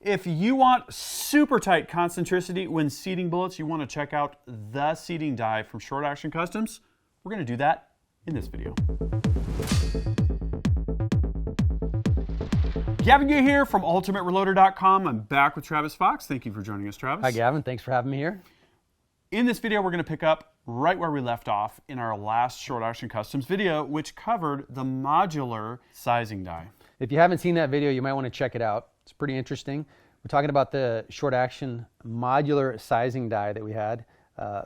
If you want super tight concentricity when seating bullets, you want to check out the seating die from Short Action Customs. We're going to do that in this video. Gavin Yu here from UltimateReloader.com. I'm back with Travis Fox. Thank you for joining us, Travis. Hi, Gavin. Thanks for having me here. In this video, we're going to pick up right where we left off in our last Short Action Customs video, which covered the modular sizing die. If you haven't seen that video, you might want to check it out. It's pretty interesting. We're talking about the Short Action modular sizing die that we had.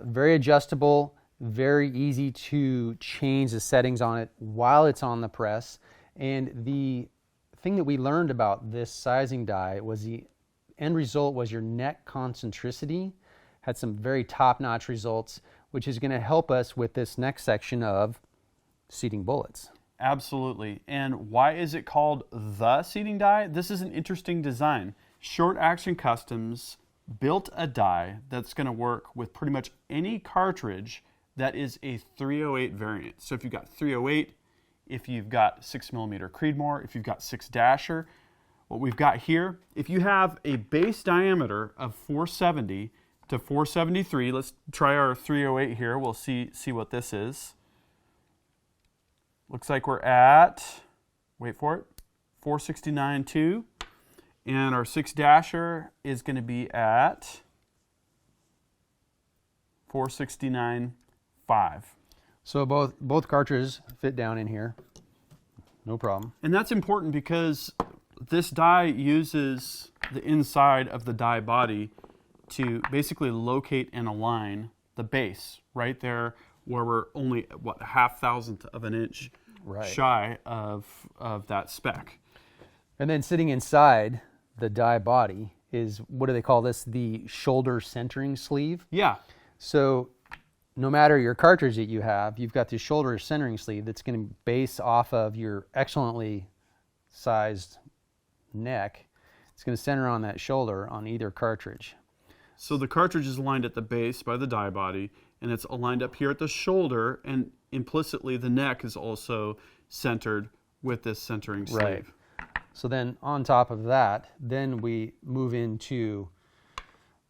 Very adjustable, very easy to change the settings on it while it's on the press. And the thing that we learned about this sizing die was the end result was your neck concentricity had some very top-notch results, which is going to help us with this next section of seating bullets. Absolutely. And why is it called the seating die? This is an interesting design. Short Action Customs built a die that's going to work with pretty much any cartridge that is a 308 variant. So if you've got 308, if you've got 6mm Creedmoor, if you've got 6-dasher, what we've got here, if you have a base diameter of 470 to 473, let's try our 308 here. We'll see what this is. Looks like we're at, wait for it, 469.2. And our 6-dasher is going to be at 469.5. So both cartridges fit down in here, no problem. And that's important because this die uses the inside of the die body to basically locate and align the base right there where we're only, what, 0.5 of an inch shy of that spec. And then sitting inside the die body is, what do they call this? The shoulder centering sleeve. Yeah. So no matter your cartridge that you have, you've got the shoulder centering sleeve that's going to base off of your excellently sized neck. It's going to center on that shoulder on either cartridge. So the cartridge is aligned at the base by the die body, and it's aligned up here at the shoulder, and implicitly the neck is also centered with this centering sleeve. Right. So then on top of that, then we move into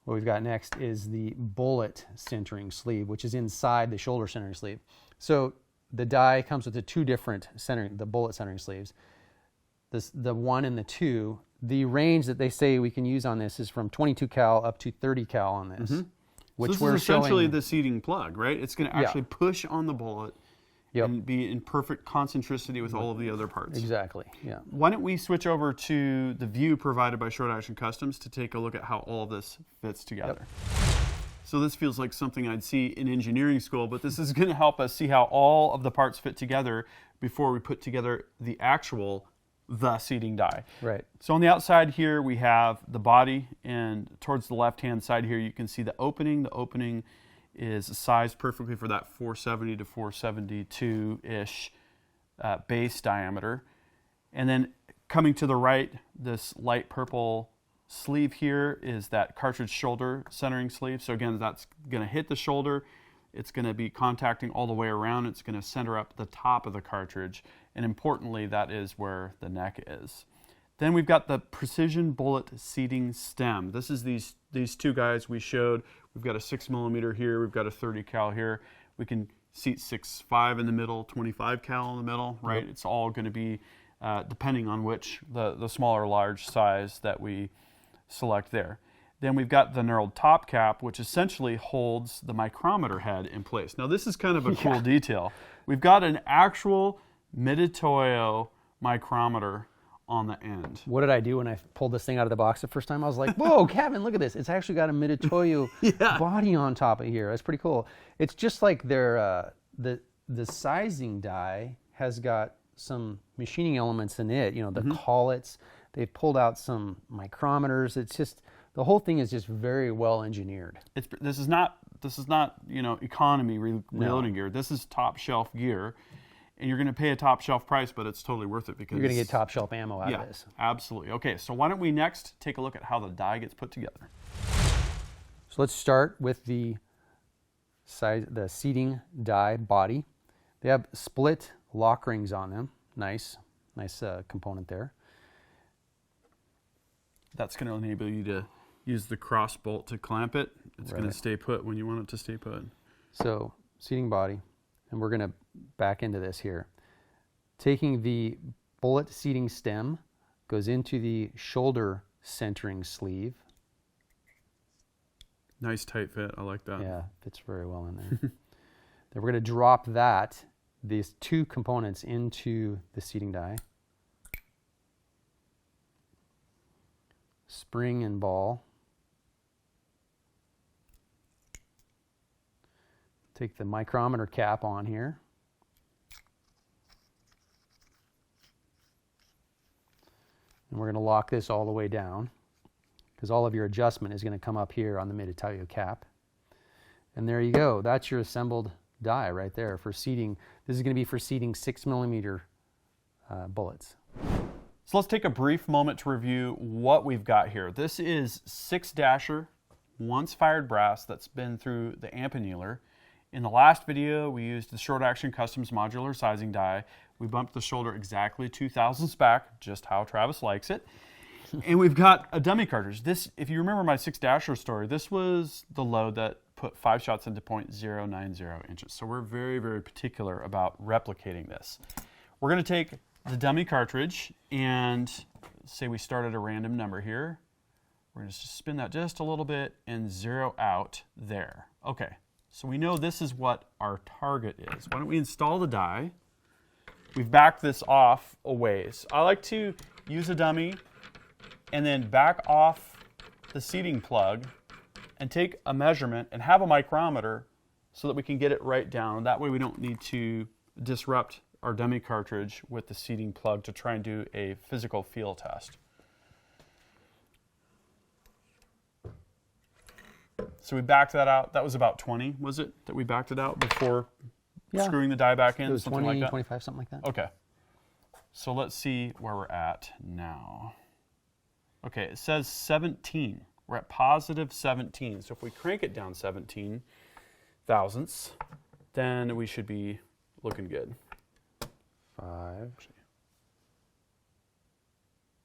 what we've got next is the bullet centering sleeve, which is inside the shoulder centering sleeve. So the die comes with the two different the bullet centering sleeves. The 1 and the 2, the range that they say we can use on this is from 22 cal up to 30 cal on this. Mm-hmm. Which so this is essentially the seating plug, right? It's going to actually push on the bullet and be in perfect concentricity with all of the other parts. Exactly, yeah. Why don't we switch over to the view provided by Short Action Customs to take a look at how all of this fits together. So this feels like something I'd see in engineering school, but this is going to help us see how all of the parts fit together before we put together the actual seating die. Right. So on the outside here we have the body, and towards the left-hand side here you can see the opening. The opening is sized perfectly for that 470 to 472-ish base diameter. And then coming to the right, this light purple sleeve here is that cartridge shoulder centering sleeve. So again, that's going to hit the shoulder. It's going to be contacting all the way around. It's going to center up the top of the cartridge. And importantly, that is where the neck is. Then we've got the precision bullet seating stem. This is these two guys we showed. We've got a 6mm here. We've got a 30 cal here. We can seat 6.5 in the middle, 25 cal in the middle, right? Yep. It's all going to be depending on which the small or large size that we select there. Then we've got the knurled top cap, which essentially holds the micrometer head in place. Now this is kind of a cool detail. We've got an actual Mitutoyo micrometer on the end. What did I do when I pulled this thing out of the box the first time? I was like, whoa, Kevin, look at this. It's actually got a Mitutoyo body on top of here. That's pretty cool. It's just like their the sizing die has got some machining elements in it. You know, the collets. They've pulled out some micrometers. It's just, the whole thing is just very well engineered. This is not economy reloading gear. This is top shelf gear. And you're going to pay a top shelf price, but it's totally worth it because you're going to get top shelf ammo out of this. Absolutely. Okay, so why don't we next take a look at how the die gets put together. So let's start with the seating die body. They have split lock rings on them. Nice component there. That's going to enable you to use the cross bolt to clamp it. It's going to stay put when you want it to stay put. So seating body, and we're going to back into this here. Taking the bullet seating stem, goes into the shoulder centering sleeve. Nice tight fit. I like that. Yeah, fits very well in there. Then we're going to drop these two components into the seating die. Spring and ball. Take the micrometer cap on here. And we're going to lock this all the way down, because all of your adjustment is going to come up here on the Mitutoyo cap. And there you go. That's your assembled die right there for seating. This is going to be for seating 6mm bullets. So let's take a brief moment to review what we've got here. This is 6-dasher, once fired brass that's been through the amp annealer. In the last video, we used the Short Action Customs modular sizing die. We bumped the shoulder exactly 2 thousandths back, just how Travis likes it. And we've got a dummy cartridge. This, if you remember my 6-dasher story, this was the load that put 5 shots into .090 inches. So we're very, very particular about replicating this. We're going to take the dummy cartridge and say we start at a random number here. We're going to spin that just a little bit and zero out there. Okay, so we know this is what our target is. Why don't we install the die? We've backed this off a ways. I like to use a dummy and then back off the seating plug and take a measurement and have a micrometer so that we can get it right down. That way we don't need to disrupt our dummy cartridge with the seating plug to try and do a physical feel test. So we backed that out. That was about 20, was it, that we backed it out before screwing the die back in? It was something 20, like that? 25, something like that. Okay. So let's see where we're at now. Okay, it says 17. We're at positive 17. So if we crank it down 17 thousandths, then we should be looking good. 5.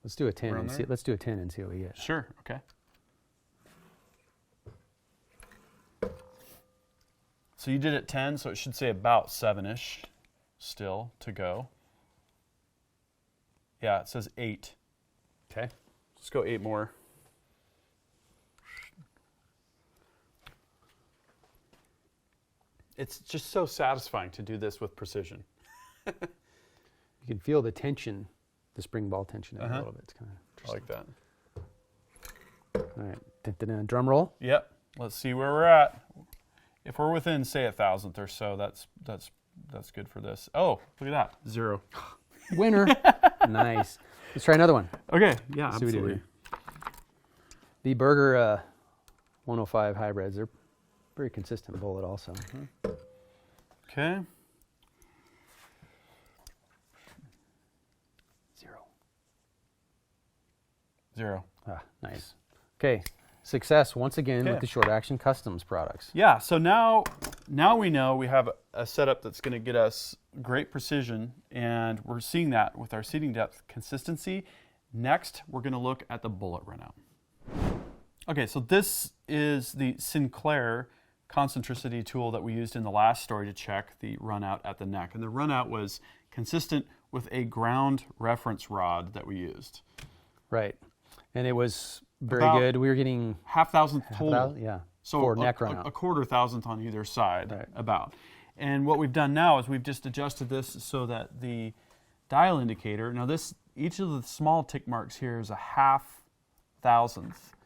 Let's do a 10 and see. Let's do a 10 and see what we get. Sure. Okay. So you did it 10, so it should say about 7-ish still to go. Yeah, it says 8. Okay. Let's go 8 more. It's just so satisfying to do this with precision. You can feel the tension, the spring ball tension in it a little bit. It's kind of I like that. All right. Dun-dun-dun. Drum roll. Yep. Let's see where we're at. If we're within, say, 1,000th or so, that's good for this. Oh, look at that. 0. Winner. Nice. Let's try another one. Okay. Yeah, See what we do absolutely. here. The Berger 105 hybrids, they're very consistent bullet also. Okay. 0. Ah, nice. Okay. Success once again with the Short Action Customs products. Yeah, so now we know we have a setup that's going to get us great precision, and we're seeing that with our seating depth consistency. Next, we're going to look at the bullet runout. Okay, so this is the Sinclair Concentricity tool that we used in the last story to check the runout at the neck. And the runout was consistent with a ground reference rod that we used. Right. And it was very About good. We were getting half thousandth total. yeah. So for neck runout. a quarter thousandth on either side, Right. about. And what we've done now is we've just adjusted this so that the dial indicator, now this, each of the small tick marks here is a half thousandth,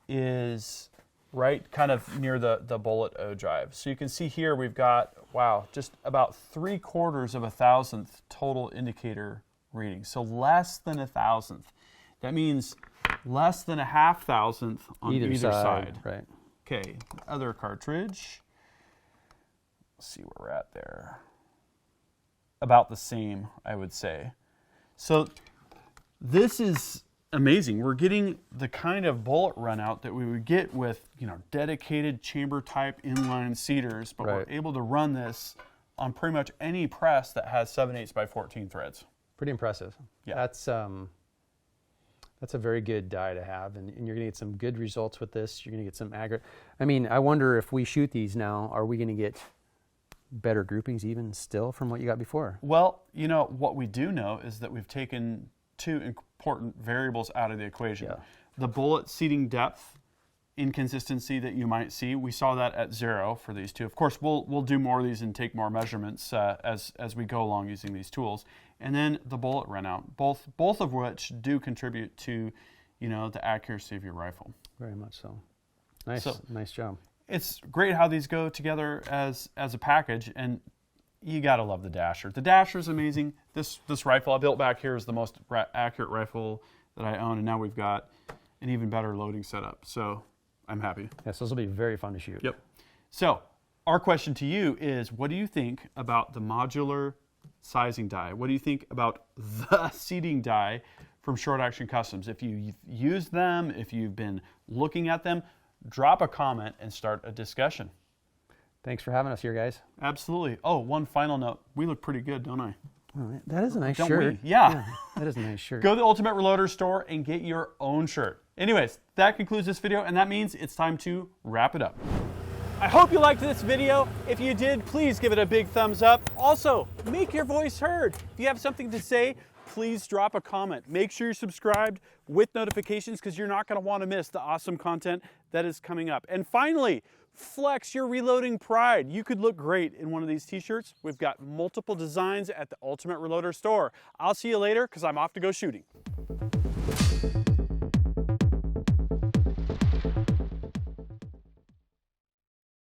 is right kind of near the bullet O drive. So you can see here we've got, wow, just about 3/4 of a thousandth total indicator reading. So less than a thousandth. That means less than a half thousandth on either side. Right. Okay, other cartridge. Let's see where we're at there. About the same, I would say. So this is amazing. We're getting the kind of bullet runout that we would get with, dedicated chamber type inline seaters, but we're able to run this on pretty much any press that has 7/8 by 14 threads. Pretty impressive. Yeah. That's That's a very good die to have, and you're going to get some good results with this. You're going to get some accurate. I mean, I wonder if we shoot these now, are we going to get better groupings even still from what you got before? Well, you know, what we do know is that we've taken two important variables out of the equation. Yeah. The bullet seating depth inconsistency that you might see, we saw that at 0 for these two. Of course, we'll do more of these and take more measurements as we go along using these tools. And then the bullet run out, both of which do contribute to, you know, the accuracy of your rifle. Very much so. Nice, nice job. It's great how these go together as a package, and you gotta love the dasher. The dasher is amazing. This rifle I built back here is the most accurate rifle that I own, and now we've got an even better loading setup. So I'm happy. Yes, those will be very fun to shoot. Yep. So our question to you is, what do you think about the modular sizing die? What do you think about the seating die from Short Action Customs? If you've used them, if you've been looking at them, drop a comment and start a discussion. Thanks for having us here, guys. Absolutely. Oh, one final note. We look pretty good, don't I? All right. That is a nice Don't shirt. we? Yeah. That is a nice shirt. Go to the Ultimate Reloader store and get your own shirt. Anyways, that concludes this video, and that means it's time to wrap it up. I hope you liked this video. If you did, please give it a big thumbs up. Also, make your voice heard. If you have something to say, please drop a comment. Make sure you're subscribed with notifications because you're not going to want to miss the awesome content that is coming up. And finally, flex your reloading pride. You could look great in one of these t-shirts. We've got multiple designs at the Ultimate Reloader store. I'll see you later because I'm off to go shooting.